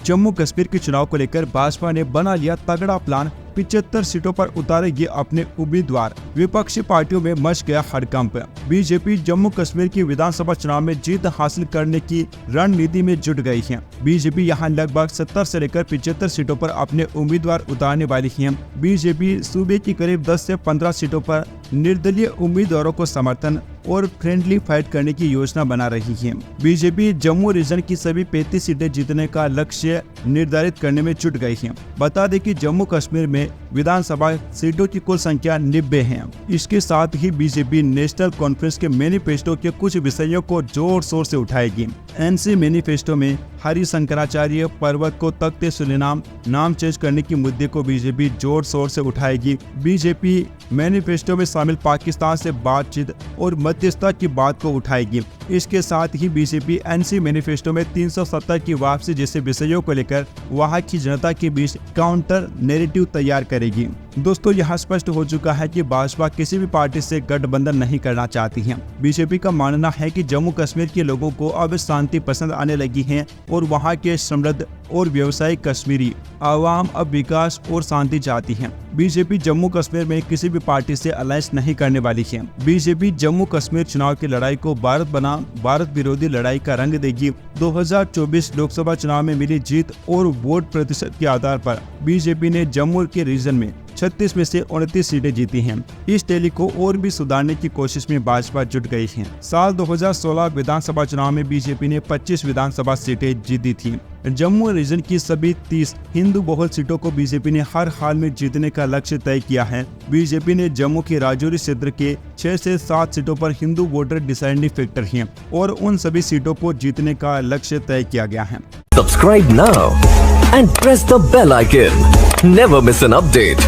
जम्मू कश्मीर के चुनाव को लेकर भाजपा ने बना लिया तगड़ा प्लान। 75 सीटों पर उतारेगी अपने उम्मीदवार। विपक्षी पार्टियों में मच गया हड़कंप। बीजेपी जम्मू कश्मीर की विधानसभा चुनाव में जीत हासिल करने की रणनीति में जुट गई है। बीजेपी यहां लगभग 70 से लेकर 75 सीटों पर अपने उम्मीदवार उतारने वाली है। बीजेपी सूबे की करीब 10 से 15 सीटों पर निर्दलीय उम्मीदवारों को समर्थन और फ्रेंडली फाइट करने की योजना बना रही है। बीजेपी जम्मू रीजन की सभी 35 सीटें जीतने का लक्ष्य निर्धारित करने में जुट गई है। बता दें कि जम्मू कश्मीर में विधानसभा सीटों की कुल संख्या 90 है। इसके साथ ही बीजेपी नेशनल कॉन्फ्रेंस के मैनिफेस्टो के कुछ विषयों को जोर शोर से उठाएगी। एनसी मैनिफेस्टो में हरि शंकराचार्य पर्वत को तख्ते सुलेमान नाम चेंज करने की मुद्दे को बीजेपी जोर शोर से उठाएगी। बीजेपी मैनिफेस्टो में शामिल पाकिस्तान से बातचीत और मध्यस्थता की बात को उठाएगी। इसके साथ ही बीजेपी एनसी मैनिफेस्टो में 370 की वापसी जैसे विषयों को लेकर वहां की जनता के बीच काउंटर नैरेटिव तैयार करेगी। दोस्तों, यह स्पष्ट हो चुका है कि भाजपा किसी भी पार्टी से गठबंधन नहीं करना चाहती है। बीजेपी का मानना है कि जम्मू कश्मीर के लोगों को अब शांति पसंद आने लगी है और वहां के समृद्ध और व्यवसायिक कश्मीरी आवाम अब विकास और शांति चाहती है। बीजेपी जम्मू कश्मीर में किसी भी पार्टी से अलायंस नहीं करने वाली है। बीजेपी जम्मू कश्मीर चुनाव की लड़ाई को भारत बनाम भारत विरोधी लड़ाई का रंग देगी। 2024 लोकसभा चुनाव में मिली जीत और वोट प्रतिशत के आधार पर बीजेपी ने जम्मू के रीजन में 36 में से 29 सीटें जीती हैं। इस टैली को और भी सुधारने की कोशिश में भाजपा जुट गई है। साल 2016 विधानसभा चुनाव में बीजेपी ने 25 विधानसभा सीटें जीती थी। जम्मू रीजन की सभी 30 हिंदू बहुल सीटों को बीजेपी ने हर हाल में जीतने का लक्ष्य तय किया है। बीजेपी ने जम्मू के राजौरी क्षेत्र के 6 से 7 सीटों पर हिंदू वोटर डिसाइडिंग फैक्टर हैं और उन सभी सीटों को जीतने का लक्ष्य तय किया गया है। Subscribe now and press the bell icon. Never miss an update.